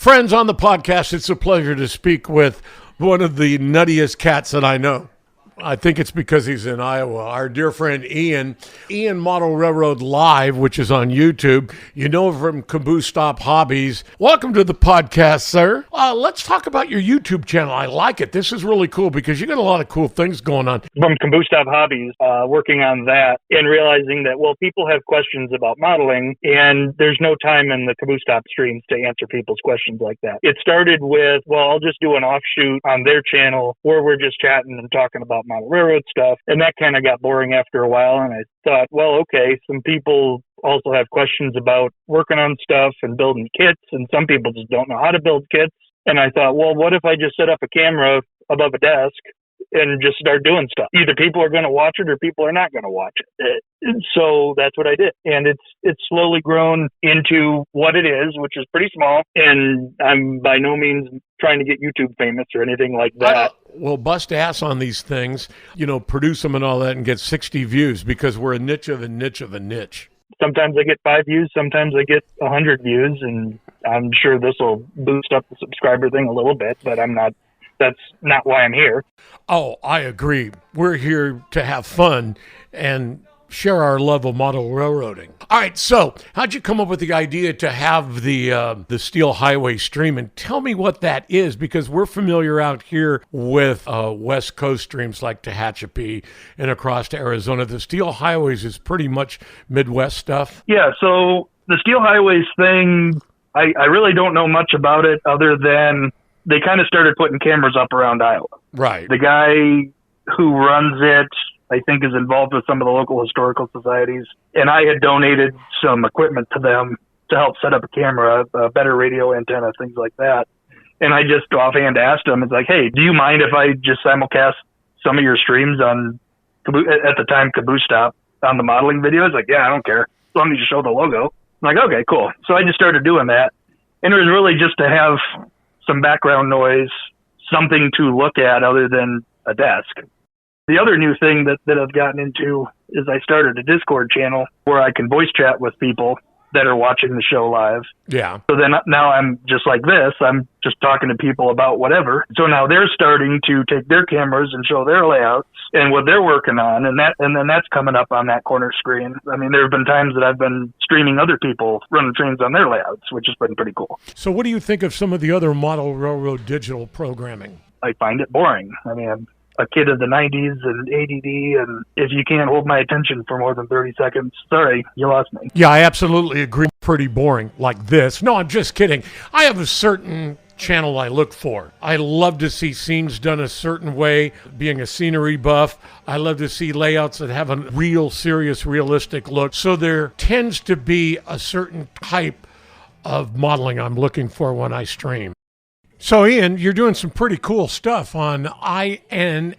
Friends on the podcast, it's a pleasure to speak with one of the nuttiest cats that I know. I think it's because he's in Iowa. Our dear friend Ian Model Railroad Live, which is on YouTube. You know him from Caboose Stop Hobbies. Welcome to the podcast, sir. Let's talk about your YouTube channel. I like it. This is really cool because you got a lot of cool things going on. From Caboose Stop Hobbies, working on that and realizing that, well, people have questions about modeling and there's no time in the Caboose Stop streams to answer people's questions like that. It started with, well, I'll just do an offshoot on their channel where we're just chatting and talking about model railroad stuff, and that kind of got boring after a while, and I thought, well, okay, some people also have questions about working on stuff and building kits, and some people just don't know how to build kits, and I thought, well, what if I just set up a camera above a desk and just start doing stuff? Either people are going to watch it or people are not going to watch it. So that's what I did. And it's slowly grown into what it is, which is pretty small. And I'm by no means trying to get YouTube famous or anything like that. Well, bust ass on these things, produce them and all that and get 60 views because we're a niche of a niche of a niche. Sometimes I get 5 views, sometimes I get 100 views, and I'm sure this will boost up the subscriber thing a little bit, but that's not why I'm here. Oh, I agree. We're here to have fun and share our love of model railroading. All right, so how'd you come up with the idea to have the Steel Highway stream? And tell me what that is, because we're familiar out here with West Coast streams like Tehachapi and across to Arizona. The Steel Highways is pretty much Midwest stuff. Yeah, so the Steel Highways thing, I really don't know much about it other than they kind of started putting cameras up around Iowa. Right. The guy who runs it, I think, is involved with some of the local historical societies. And I had donated some equipment to them to help set up a camera, a better radio antenna, things like that. And I just offhand asked him, it's like, hey, do you mind if I just simulcast some of your streams on, at the time, Caboose Stop, on the modeling videos? Like, yeah, I don't care. As long as you show the logo. I'm like, okay, cool. So I just started doing that. And it was really just to have some background noise, something to look at other than a desk. The other new thing that I've gotten into is I started a Discord channel where I can voice chat with people that are watching the show live. Yeah. So then now I'm just like this. I'm just talking to people about whatever. So now they're starting to take their cameras and show their layouts and what they're working on. And then that's coming up on that corner screen. I mean, there have been times that I've been streaming other people running trains on their layouts, which has been pretty cool. So what do you think of some of the other model railroad digital programming? I find it boring. I mean, I'm a kid of the 90s and ADD, and if you can't hold my attention for more than 30 seconds, sorry, you lost me. Yeah, I absolutely agree. Pretty boring like this. No, I'm just kidding. I have a certain channel I look for. I love to see scenes done a certain way, being a scenery buff. I love to see layouts that have a real, serious, realistic look. So there tends to be a certain type of modeling I'm looking for when I stream. So, Ian, you're doing some pretty cool stuff on INMRLive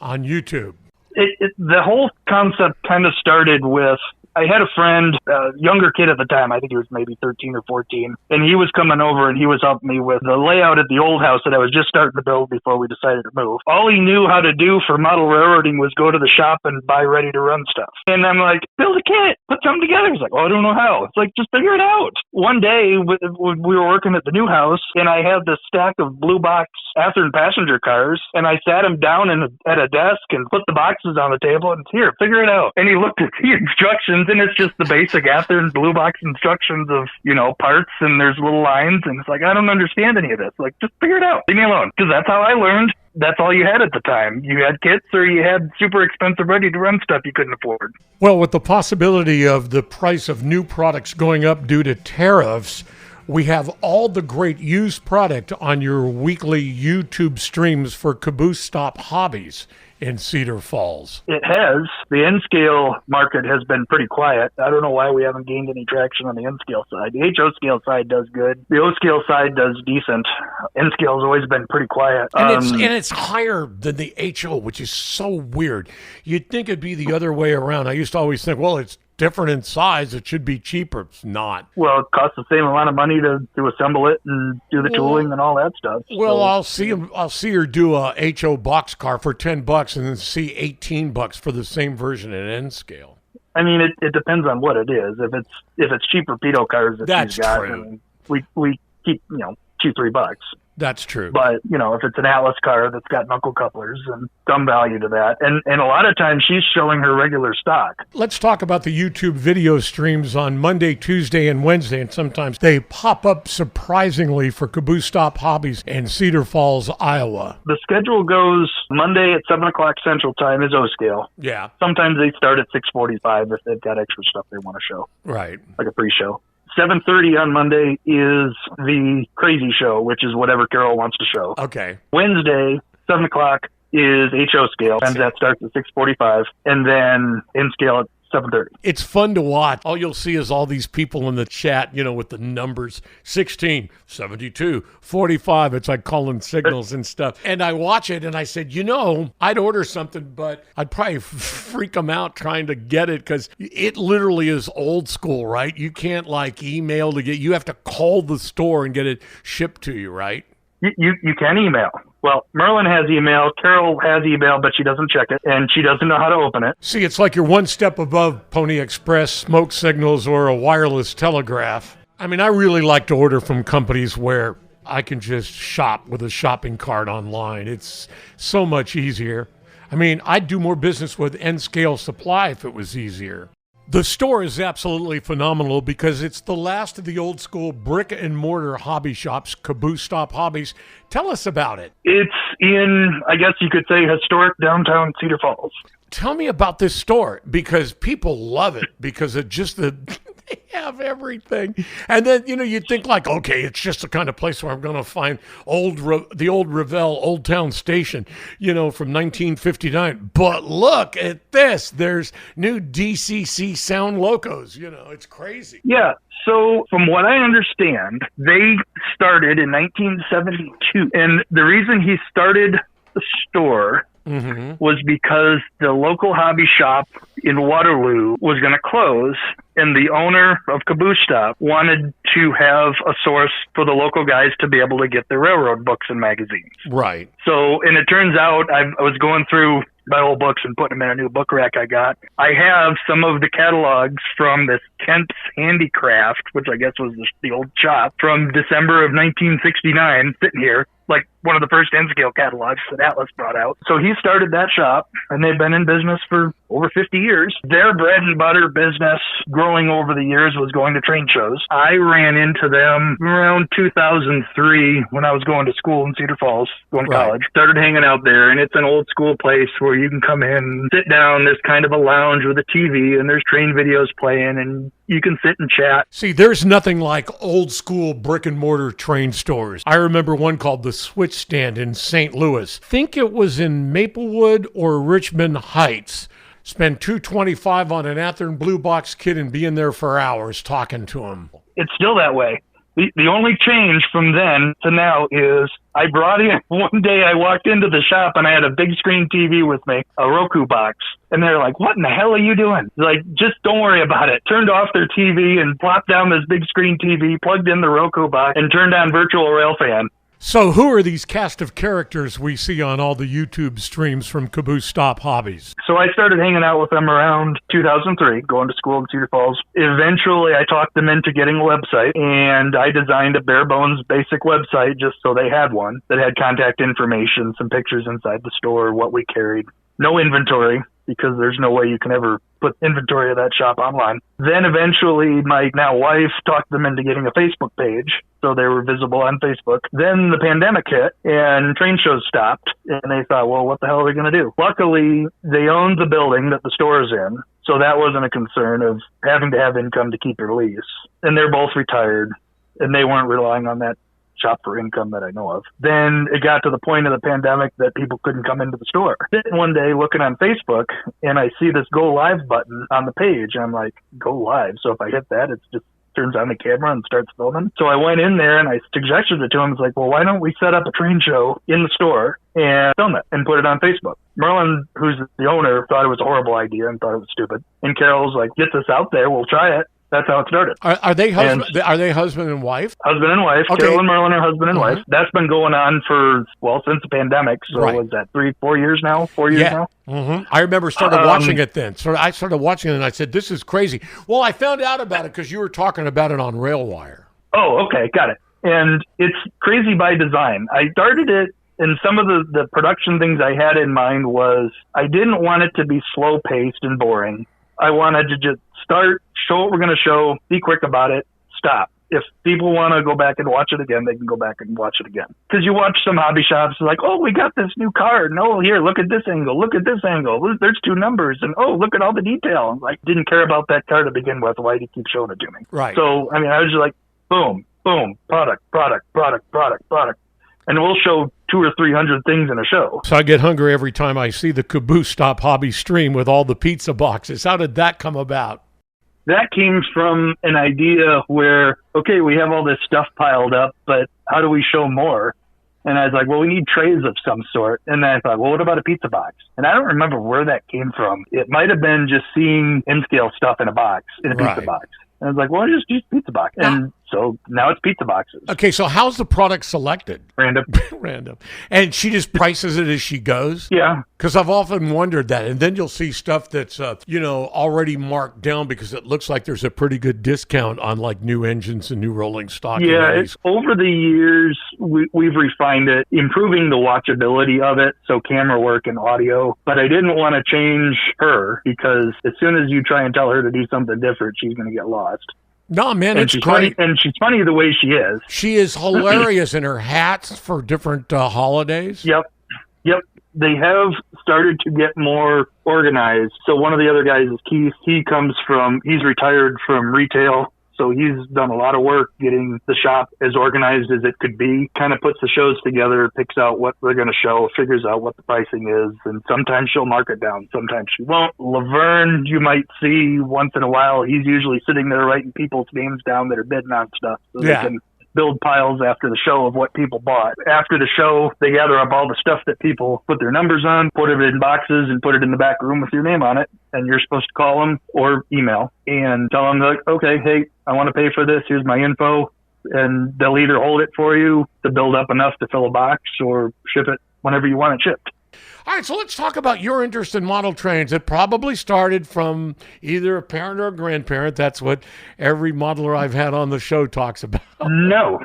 on YouTube. The whole concept kind of started with, I had a friend, a younger kid at the time, I think he was maybe 13 or 14, and he was coming over and he was helping me with the layout at the old house that I was just starting to build before we decided to move. All he knew how to do for model railroading was go to the shop and buy ready-to-run stuff. And I'm like, build a kit, put something together. He's like, oh, I don't know how. It's like, just figure it out. One day, we were working at the new house, and I had this stack of blue box Athearn passenger cars, and I sat him down at a desk and put the boxes on the table and here, figure it out. And he looked at the instructions, and it's just the basic Athearn blue box instructions of, parts, and there's little lines, and it's like, I don't understand any of this. Like, just figure it out. Leave me alone. Because that's how I learned. That's all you had at the time. You had kits or you had super expensive ready-to-run stuff you couldn't afford. Well, with the possibility of the price of new products going up due to tariffs, we have all the great used product on your weekly YouTube streams for Caboose Stop Hobbies in Cedar Falls. It has. The N-scale market has been pretty quiet. I don't know why we haven't gained any traction on the N-scale side. The HO-scale side does good. The O-scale side does decent. N-scale has always been pretty quiet. And it's higher than the HO, which is so weird. You'd think it'd be the other way around. I used to always think, well, it's different in size, it should be cheaper. It's not. Well, it costs the same amount of money to assemble it and do the tooling and all that stuff. Well, so. I'll see her do a HO box car for $10 and then see $18 for the same version at N scale. I mean, it depends on what it is. If it's cheaper pedo cars that that's she's got, true. I mean, we keep, $2-3. That's true. But, if it's an Atlas car that's got knuckle couplers and some value to that. And a lot of times she's showing her regular stock. Let's talk about the YouTube video streams on Monday, Tuesday, and Wednesday. And sometimes they pop up surprisingly for Caboose Stop Hobbies in Cedar Falls, Iowa. The schedule goes Monday at 7 o'clock Central Time is O-scale. Yeah. Sometimes they start at 6:45 if they've got extra stuff they want to show. Right. Like a pre-show. 7:30 on Monday is the crazy show, which is whatever Carol wants to show. Okay. Wednesday, 7 o'clock is HO scale, and that starts at 6:45, and then in scale at 7:30. It's fun to watch. All you'll see is all these people in the chat, with the numbers 16, 72, 45. It's like calling signals and stuff. And I watch it and I said, I'd order something, but I'd probably freak them out trying to get it because it literally is old school, right? You can't email to get, you have to call the store and get it shipped to you, right? You can email. Well, Merlin has email, Carol has email, but she doesn't check it, and she doesn't know how to open it. See, it's like you're one step above Pony Express, smoke signals, or a wireless telegraph. I mean, I really like to order from companies where I can just shop with a shopping cart online. It's so much easier. I mean, I'd do more business with N-Scale Supply if it was easier. The store is absolutely phenomenal because it's the last of the old school brick and mortar hobby shops, Caboose Stop Hobbies. Tell us about it. It's in, I guess you could say, historic downtown Cedar Falls. Tell me about this store because people love it because of just they have everything. And then, you'd think okay, it's just the kind of place where I'm going to find the old Revell Old Town Station, from 1959. But look at this. There's new DCC sound locos. It's crazy. Yeah. So from what I understand, they started in 1972. And the reason he started the store was because the local hobby shop in Waterloo was going to close, and the owner of Caboose Stop wanted to have a source for the local guys to be able to get their railroad books and magazines. Right. So, and it turns out I was going through my old books and putting them in a new book rack I got. I have some of the catalogs from this Kemp's Handicraft, which I guess was the old shop, from December of 1969 sitting here, like one of the first N-scale catalogs that Atlas brought out. So he started that shop, and they've been in business for over 50 years. Their bread and butter business growing over the years was going to train shows. I ran into them around 2003 when I was going to school in Cedar Falls, going to college. Started hanging out there, and it's an old school place where you can come in, sit down. There's kind of a lounge with a TV, and there's train videos playing, and you can sit and chat. See, there's nothing like old school brick and mortar train stores. I remember one called the Switch Stand in St. Louis. Think it was in Maplewood or Richmond Heights. Spend $225 on an Athearn Blue Box kit and be in there for hours talking to him. It's still that way. The only change from then to now is I brought in, one day I walked into the shop and I had a big screen TV with me, a Roku box. And they're like, what in the hell are you doing? Like, just don't worry about it. Turned off their TV and plopped down this big screen TV, plugged in the Roku box, and turned on virtual railfan. So who are these cast of characters we see on all the YouTube streams from Caboose Stop Hobbies? So I started hanging out with them around 2003, going to school in Cedar Falls. Eventually, I talked them into getting a website, and I designed a bare bones basic website just so they had one that had contact information, some pictures inside the store, what we carried. No inventory, because there's no way you can ever put inventory of that shop online. Then eventually my now wife talked them into getting a Facebook page, so they were visible on Facebook. Then the pandemic hit and train shows stopped, and they thought, well, what the hell are we going to do? Luckily, they owned the building that the store is in, so that wasn't a concern of having to have income to keep your lease. And they're both retired, and they weren't relying on that shop for income that I know of. Then it got to the point of the pandemic that people couldn't come into the store. Then one day looking on Facebook, and I see this go live button on the page, and I'm like, go live. So if I hit that, it just turns on the camera and starts filming. So I went in there and I suggested it to him. It's like, well, why don't we set up a train show in the store and film it and put it on Facebook? Merlin, who's the owner, thought it was a horrible idea and thought it was stupid. And Carol's like, get this out there, we'll try it. That's how it started. Are they husband and wife? Husband and wife. Okay. Carol and Merlin are husband and wife. That's been going on for, since the pandemic. So was that 3-4 years now? 4 years now? Mm-hmm. I remember watching it then. So I started watching it and I said, this is crazy. Well, I found out about it because you were talking about it on RailWire. Oh, okay, got it. And it's crazy by design. I started it, and some of the production things I had in mind was I didn't want it to be slow paced and boring. I wanted to just start, show what we're going to show, be quick about it, stop. If people want to go back and watch it again, they can go back and watch it again. Because you watch some hobby shops, like, oh, we got this new card. No, here, look at this angle. Look at this angle. There's 2 numbers. And, oh, look at all the detail. I'm like, didn't care about that card to begin with. Why do you keep showing it to me? Right. So, I mean, I was just like, boom, boom, product. And we'll show 200 or 300 things in a show. So I get hungry every time I see the Caboose Stop Hobbies stream with all the pizza boxes. How did that come about? That came from an idea where, okay, we have all this stuff piled up, but how do we show more? And I was like, well, we need trays of some sort. And then I thought, well, what about a pizza box? And I don't remember where that came from. It might have been just seeing N-scale stuff in a box, in a pizza box. And I was like, well, just use pizza box. And so now it's pizza boxes. Okay, so how's the product selected? Random. Random. And she just prices it as she goes? Yeah. Because I've often wondered that. And then you'll see stuff that's, already marked down because it looks like there's a pretty good discount on like new engines and new rolling stock. Yeah, over the years, we've refined it, improving the watchability of it, so camera work and audio. But I didn't want to change her because as soon as you try and tell her to do something different, she's going to get lost. No, man, and it's she's great. Funny, and she's funny the way she is. She is hilarious in her hats for different holidays. Yep. They have started to get more organized. So one of the other guys is Keith. He's retired from retail. So he's done a lot of work getting the shop as organized as it could be, kind of puts the shows together, picks out what they're going to show, figures out what the pricing is, and sometimes she'll mark it down, sometimes she won't. Laverne, you might see once in a while, he's usually sitting there writing people's names down that are bidding on stuff so they can build piles after the show of what people bought. After the show, they gather up all the stuff that people put their numbers on, put it in boxes, and put it in the back room with your name on it. And you're supposed to call them or email and tell them, like, okay, hey, I want to pay for this. Here's my info. And they'll either hold it for you to build up enough to fill a box or ship it whenever you want it shipped. All right, so let's talk about your interest in model trains. It probably started from either a parent or a grandparent. That's what every modeler I've had on the show talks about. No.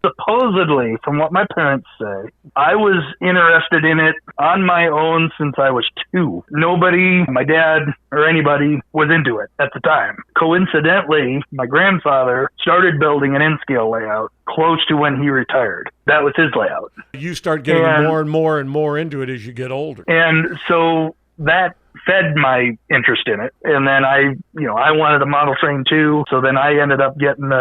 Supposedly, from what my parents say, I was interested in it on my own since I was 2. Nobody, my dad or anybody, was into it at the time. Coincidentally, my grandfather started building an N-scale layout close to when he retired. That was his layout. You start getting more and more and more into it as you get older. And so that fed my interest in it. And then I wanted a model train too. So then I ended up getting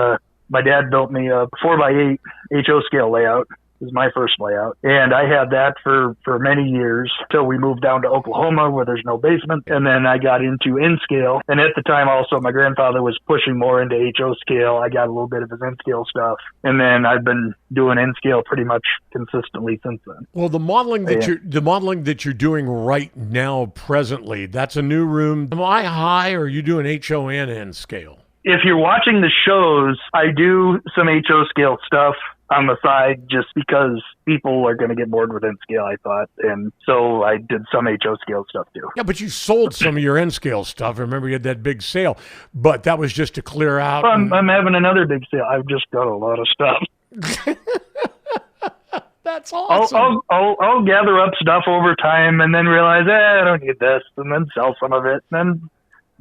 my dad built me a 4x8 HO scale layout. It was my first layout. And I had that for many years till we moved down to Oklahoma where there's no basement. And then I got into N-scale. And at the time also my grandfather was pushing more into HO scale. I got a little bit of his N-scale stuff. And then I've been doing N-scale pretty much consistently since then. Well, the modeling that you're doing right now presently, that's a new room. Am I high or are you doing HO and N-scale? If you're watching the shows, I do some HO scale stuff on the side just because people are going to get bored with N-scale, I thought. And so I did some HO scale stuff too. Yeah, but you sold some of your N-scale stuff. I remember you had that big sale, but that was just to clear out. I'm having another big sale. I've just got a lot of stuff. That's awesome. I'll gather up stuff over time and then realize, I don't need this, and then sell some of it, and then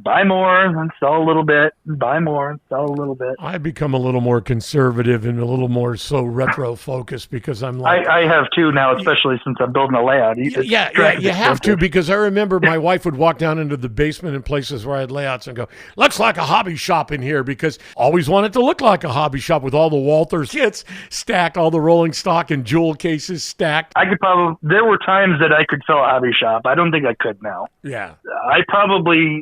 buy more and sell a little bit, buy more and sell a little bit. I become a little more conservative and a little more so retro focused because I'm like... I have too now, especially since I'm building a layout. Yeah, you have to, because I remember my wife would walk down into the basement in places where I had layouts and go, looks like a hobby shop in here, because always wanted to look like a hobby shop with all the Walthers kits stacked, all the rolling stock and jewel cases stacked. There were times that I could sell a hobby shop. I don't think I could now. Yeah.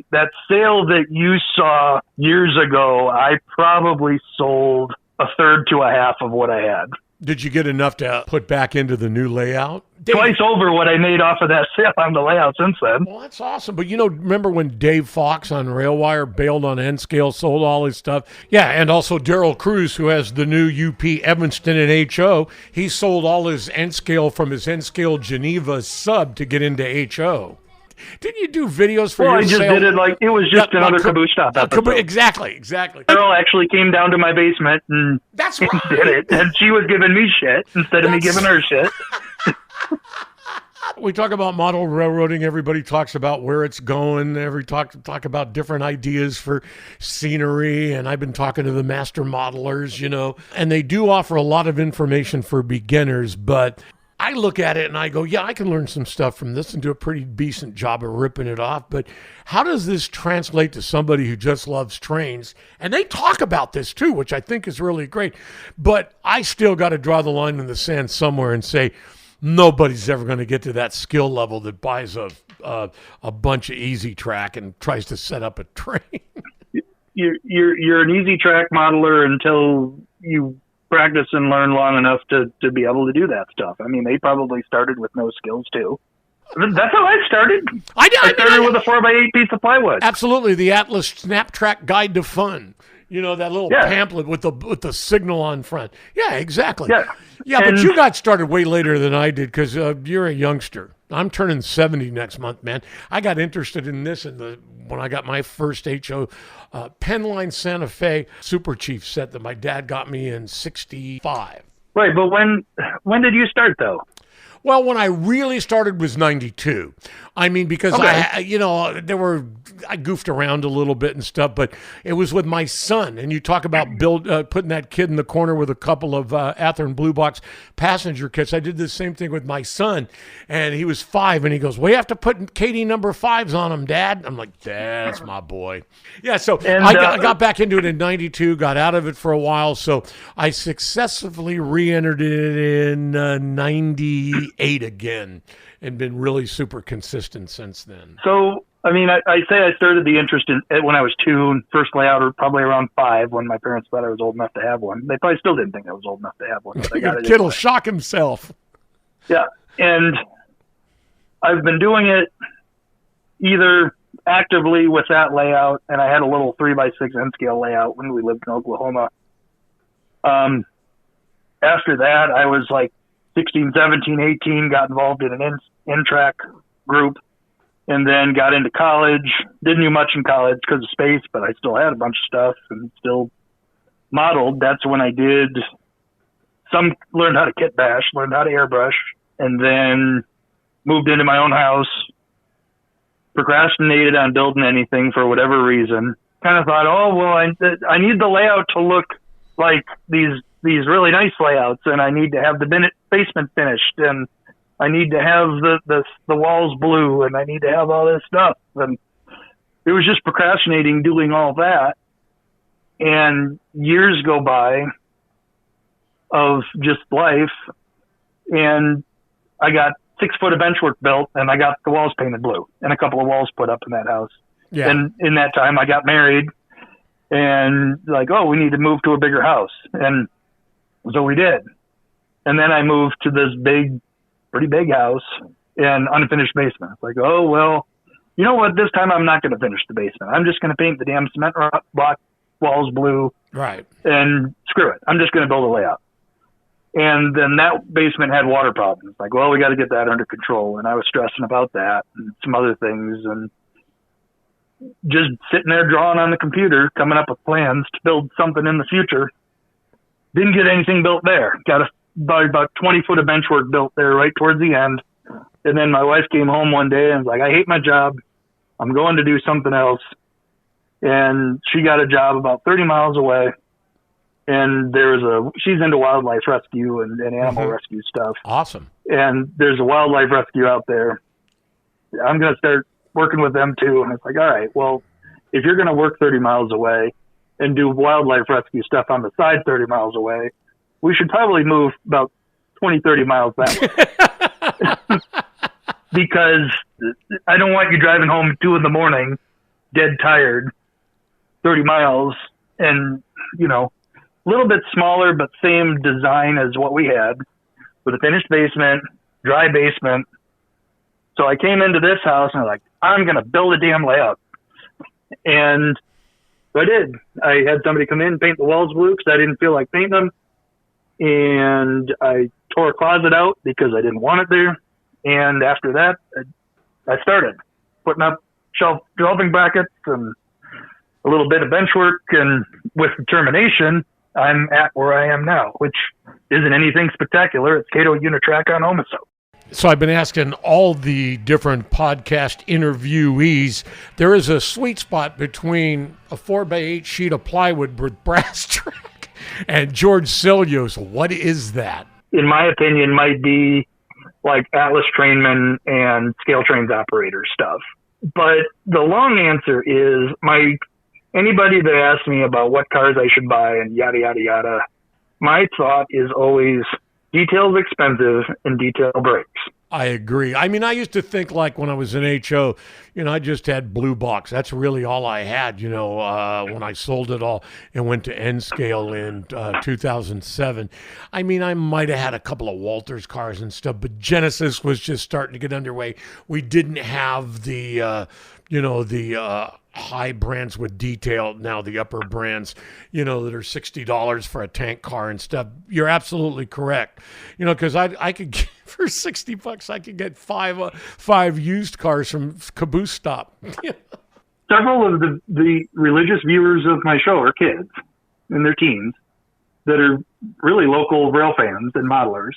That sale that you saw years ago, I probably sold a third to a half of what I had. Did you get enough to put back into the new layout? Twice over what I made off of that sale on the layout since then. Well, that's awesome. But, remember when Dave Fox on Railwire bailed on N-scale, sold all his stuff? Yeah, and also Daryl Cruz, who has the new UP Evanston and HO, he sold all his N-scale from his N-scale Geneva sub to get into HO. Didn't you do videos for Well, your I just sale? did it like it was just another Caboose Stop episode. Exactly. Girl actually came down to my basement and That's right. did it, and she was giving me shit instead of me giving her shit. We talk about model railroading. Everybody talks about where it's going. Talk about different ideas for scenery. And I've been talking to the master modelers, and they do offer a lot of information for beginners. But I look at it and I go, yeah, I can learn some stuff from this and do a pretty decent job of ripping it off. But how does this translate to somebody who just loves trains? And they talk about this too, which I think is really great. But I still got to draw the line in the sand somewhere and say, nobody's ever going to get to that skill level that buys a bunch of easy track and tries to set up a train. You're an easy track modeler until you practice and learn long enough to be able to do that stuff. I mean, they probably started with no skills too. That's how I started. I started with a 4x8 piece of plywood. Absolutely, the Atlas Snap Track Guide to Fun. That little pamphlet with the signal on front. Yeah, exactly. Yeah, but you got started way later than I did because you're a youngster. I'm turning 70 next month, man. I got interested in this when I got my first HO Penline Santa Fe Super Chief set that my dad got me in '65. Right, but when did you start though? Well, when I really started was 92. I mean, because I goofed around a little bit and stuff, but it was with my son. And you talk about putting that kid in the corner with a couple of Athearn Blue Box passenger kits. I did the same thing with my son, and he was 5, and he goes, "We have to put Katie number 5s on him, Dad." I'm like, "That's my boy." Yeah, so I got back into it in 92, got out of it for a while, so I successfully re-entered it in 98 again, and been really super consistent since then. So, I mean, I say I started the interest in it when I was 2, and first layout, or probably around 5, when my parents thought I was old enough to have one. They probably still didn't think I was old enough to have one. But I got it. Kid will shock himself. Yeah, and I've been doing it either actively with that layout, and I had a little 3x6 N scale layout when we lived in Oklahoma. After that, I was like 16, 17, 18, got involved in an in-track group, and then got into college. Didn't do much in college because of space, but I still had a bunch of stuff and still modeled. That's when I learned how to kit bash, learned how to airbrush, and then moved into my own house, procrastinated on building anything for whatever reason. Kind of thought, oh, well, I need the layout to look like these really nice layouts, and I need to have the basement finished, and I need to have the walls blue, and I need to have all this stuff. And it was just procrastinating doing all that. And years go by of just life, and I got 6 foot of benchwork built, and I got the walls painted blue and a couple of walls put up in that house. Yeah. And in that time I got married, and like, oh, we need to move to a bigger house. And so we did. And then I moved to this pretty big house and unfinished basement. It's like, oh, well, you know what? This time I'm not going to finish the basement. I'm just going to paint the damn cement block walls blue. Right. And screw it. I'm just going to build a layout. And then that basement had water problems. Like, well, we got to get that under control. And I was stressing about that and some other things, and just sitting there drawing on the computer, coming up with plans to build something in the future. Didn't get anything built there. Got about 20 foot of benchwork built there right towards the end. And then my wife came home one day and was like, I hate my job. I'm going to do something else. And she got a job about 30 miles away. And she's into wildlife rescue and animal rescue stuff. Awesome. And there's a wildlife rescue out there. I'm going to start working with them too. And it's like, all right, well, if you're going to work 30 miles away and do wildlife rescue stuff on the side 30 miles away, we should probably move about 20, 30 miles that way. Because I don't want you driving home at 2 a.m, dead tired, 30 miles, and, a little bit smaller, but same design as what we had, with a finished basement, dry basement. So I came into this house and I'm like, I'm going to build a damn layout. And so I did. I had somebody come in and paint the walls blue because I didn't feel like painting them. And I tore a closet out because I didn't want it there. And after that, I started. putting up shelving brackets and a little bit of bench work, and with determination, I'm at where I am now, which isn't anything spectacular. It's Cato Unitrack on Omiso. So I've been asking all the different podcast interviewees, there is a sweet spot between a 4x8 sheet of plywood with brass track and George Cilios. What is that? In my opinion, might be like Atlas Trainman and Scale Trains operator stuff. But the long answer is anybody that asks me about what cars I should buy and yada, yada, yada, my thought is always detail's expensive and detail breaks. I agree. I mean, I used to think like when I was in HO, I just had blue box. That's really all I had, when I sold it all and went to N Scale in 2007. I mean, I might have had a couple of Walters cars and stuff, but Genesis was just starting to get underway. We didn't have the, high brands with detail, now the upper brands, that are $60 for a tank car and stuff. You're absolutely correct. Because I could get, for $60, I could get five used cars from Caboose Stop. Several of the religious viewers of my show are kids in their teens that are really local rail fans and modelers.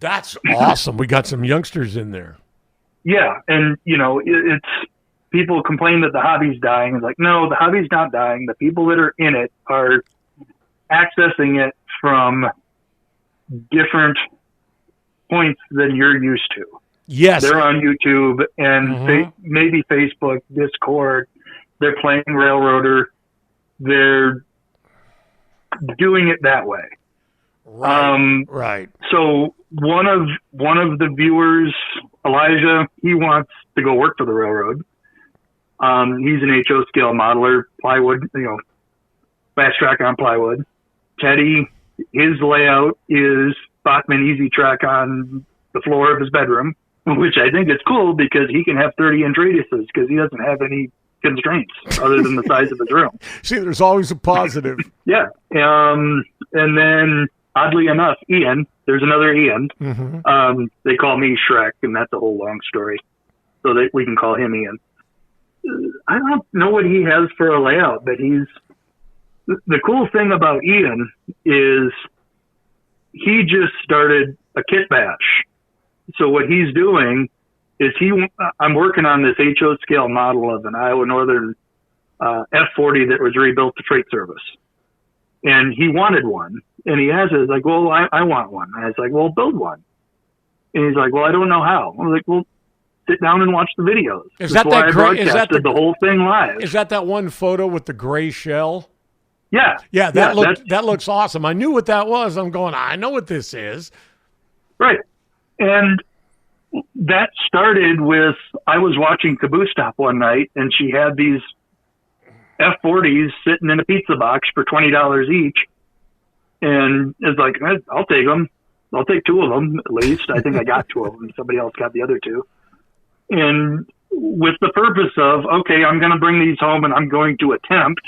That's awesome. We got some youngsters in there. Yeah, and it's people complain that the hobby's dying. It's like, no, the hobby's not dying. The people that are in it are accessing it from different points than you're used to. Yes. They're on YouTube and maybe Facebook, Discord. They're playing Railroader. They're doing it that way. Right. Right. So one of the viewers, Elijah, he wants to go work for the railroad. He's an HO scale modeler, plywood, fast track on plywood. Teddy, his layout is Bachman Easy Track on the floor of his bedroom, which I think is cool because he can have 30-inch radiuses because he doesn't have any constraints other than the size of his room. See, there's always a positive. Yeah. And then, oddly enough, Ian, there's another Ian. Mm-hmm. They call me Shrek, and that's a whole long story, so that we can call him Ian. I don't know what he has for a layout, but the cool thing about Ian is he just started a kit batch. So what he's doing is I'm working on this HO scale model of an Iowa Northern F40 that was rebuilt to freight service. And he wanted one. And he has it. He's like, well, I want one. And I was like, well, build one. And he's like, well, I don't know how. I was like, well, sit down and watch the videos. Is that that gray? Is that the whole thing live? Is that one photo with the gray shell? Yeah. Yeah, that looks awesome. I knew what that was. I'm going, I know what this is. Right. And that started with, I was watching Caboose Stop one night, and she had these F40s sitting in a pizza box for $20 each. And it's like, I'll take them. I'll take two of them, at least. I think I got two of them. Somebody else got the other two. And with the purpose of, okay, I'm going to bring these home and I'm going to attempt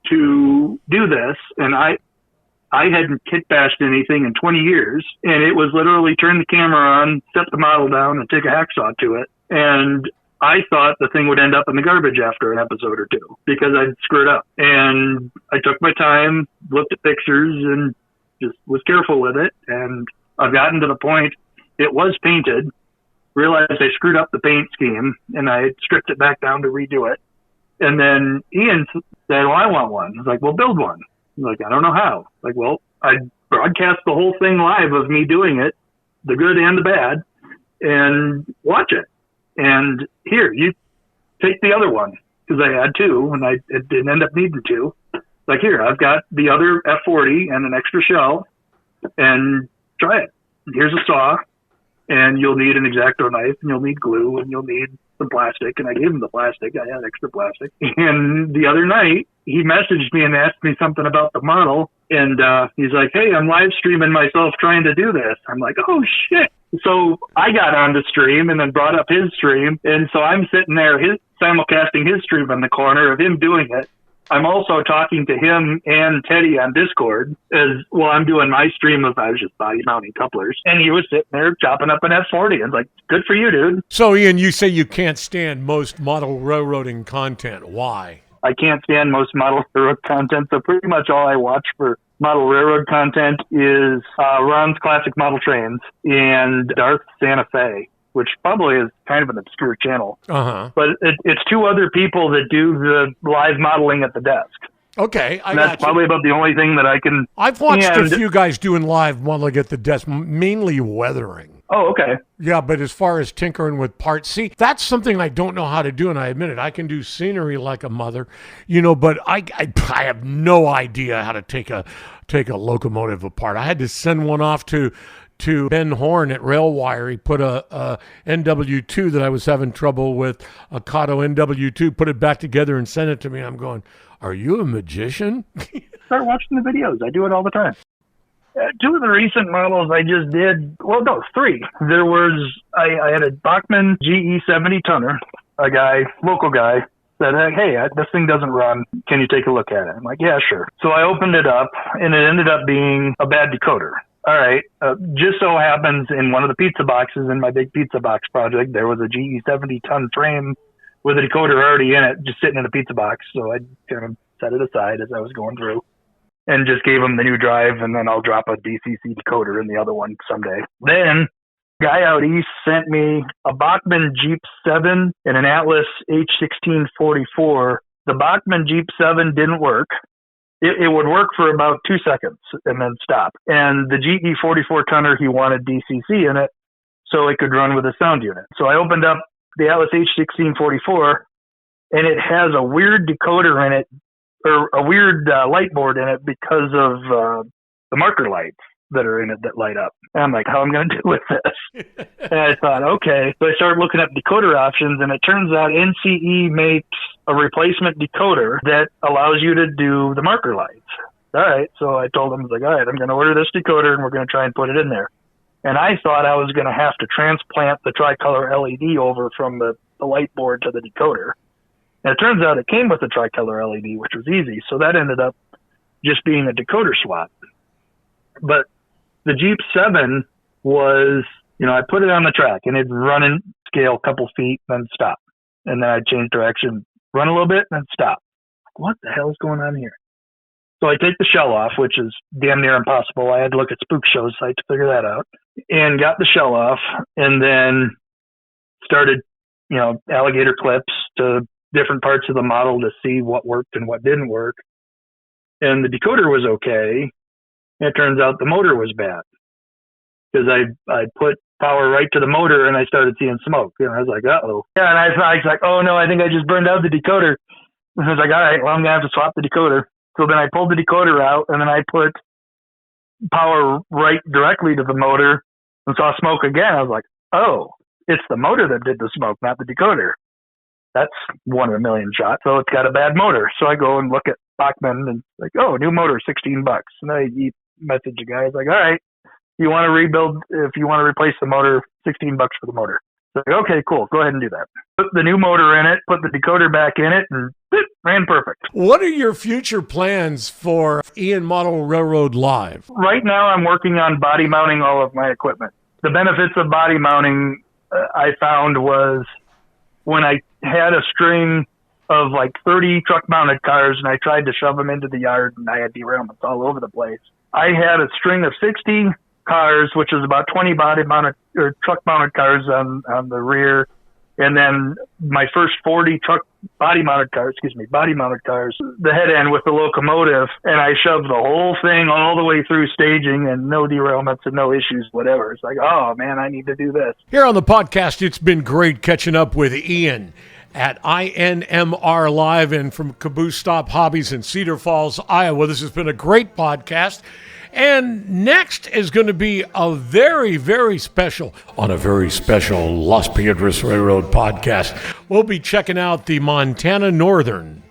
to do this. And I hadn't kit bashed anything in 20 years. And it was literally turn the camera on, set the model down, and take a hacksaw to it. And I thought the thing would end up in the garbage after an episode or two because I'd screwed up. And I took my time, looked at pictures, and just was careful with it. And I've gotten to the point, it was painted, realized I screwed up the paint scheme, and I stripped it back down to redo it. And then Ian said, well, I want one. I was like, well, build one. I'm like, I don't know how. Like, well, I broadcast the whole thing live of me doing it, the good and the bad, and watch it. And here, you take the other one, because I had two, and I didn't end up needing two. Like, here, I've got the other F40 and an extra shell, and try it. Here's a saw, and you'll need an X-Acto knife, and you'll need glue, and you'll need some plastic. And I gave him the plastic. I had extra plastic. And the other night, he messaged me and asked me something about the model. And he's like, hey, I'm live streaming myself trying to do this. I'm like, oh, shit. So I got on the stream and then brought up his stream. And so I'm sitting there, simulcasting his stream in the corner of him doing it. I'm also talking to him and Teddy on Discord as well. I'm doing my stream of, I was just body mounting couplers, and he was sitting there chopping up an F40. And like, good for you, dude. So, Ian, you say you can't stand most model railroading content. Why? I can't stand most model railroad content, so pretty much all I watch for model railroad content is Ron's Classic Model Trains and Darth Santa Fe, which probably is kind of an obscure channel. But it's two other people that do the live modeling at the desk. Okay. That's probably about the only thing that I can... I've watched a few guys doing live modeling at the desk, mainly weathering. Oh, okay. Yeah, but as far as tinkering with parts, see, that's something I don't know how to do, and I admit it. I can do scenery like a mother, but I have no idea how to take a locomotive apart. I had to send one off to Ben Horn at Railwire. He put a NW2 that I was having trouble with, a Kato NW2, put it back together and sent it to me. I'm going, are you a magician? Start watching the videos. I do it all the time. Two of the recent models I just did, well, no, three. There was, I had a Bachmann GE 70 tonner, a guy, local guy, said, hey, this thing doesn't run. Can you take a look at it? I'm like, yeah, sure. So I opened it up, and it ended up being a bad decoder. All right. Just so happens in one of the pizza boxes in my big pizza box project, there was a GE 70 ton frame with a decoder already in it, just sitting in a pizza box. So I kind of set it aside as I was going through and just gave him the new drive, and then I'll drop a DCC decoder in the other one someday. Then guy out east sent me a Bachmann Jeep 7 and an Atlas H1644. The Bachmann Jeep 7 didn't work. It would work for about 2 seconds and then stop. And the GE 44 tonner, he wanted DCC in it so it could run with a sound unit. So I opened up the Atlas H1644, and it has a weird decoder in it, or a weird light board in it because of the marker lights that are in it that light up. And I'm like, how am I going to do with this? And I thought, okay. So I started looking up decoder options, and it turns out NCE makes a replacement decoder that allows you to do the marker lights. All right. So I told him, I was like, all right, I'm going to order this decoder, and we're going to try and put it in there. And I thought I was going to have to transplant the tricolor LED over from the light board to the decoder. And it turns out it came with a tricolor LED, which was easy. So that ended up just being a decoder swap. But the Jeep 7 was, I put it on the track, and it'd run in scale a couple feet, then stop. And then I'd change direction, run a little bit, then stop. What the hell's going on here? So I take the shell off, which is damn near impossible. I had to look at Spook Show's site to figure that out, and got the shell off, and then started, alligator clips to different parts of the model to see what worked and what didn't work. And the decoder was okay. And it turns out the motor was bad because I put power right to the motor, and I started seeing smoke. And I was like, uh-oh. Yeah, and I was like, oh, no, I think I just burned out the decoder. And I was like, all right, well, I'm going to have to swap the decoder. So then I pulled the decoder out, and then I put power right directly to the motor and saw smoke again. I was like, oh, it's the motor that did the smoke, not the decoder. That's one in a million shot. So it's got a bad motor. So I go and look at Bachmann and like, oh, new motor, $16. And I message the guy. He's like, all right, you want to rebuild, if you want to replace the motor, $16 for the motor. So like, okay, cool. Go ahead and do that. Put the new motor in it, put the decoder back in it, and it ran perfect. What are your future plans for INMRLive Live? Right now, I'm working on body mounting all of my equipment. The benefits of body mounting I found was when I had a string of like 30 truck mounted cars and I tried to shove them into the yard and I had derailments all over the place. I had a string of 60 cars, which was about 20 body mounted or truck mounted cars on the rear. And then my first 40 body mounted cars, the head end with the locomotive. And I shoved the whole thing all the way through staging and no derailments and no issues, whatever. It's like, oh man, I need to do this. Here on the podcast, it's been great catching up with Ian at INMRLive and from Caboose Stop Hobbies in Cedar Falls, Iowa. This has been a great podcast. And next is going to be a very, very special Las Piedras Railroad podcast. We'll be checking out the Montana Northern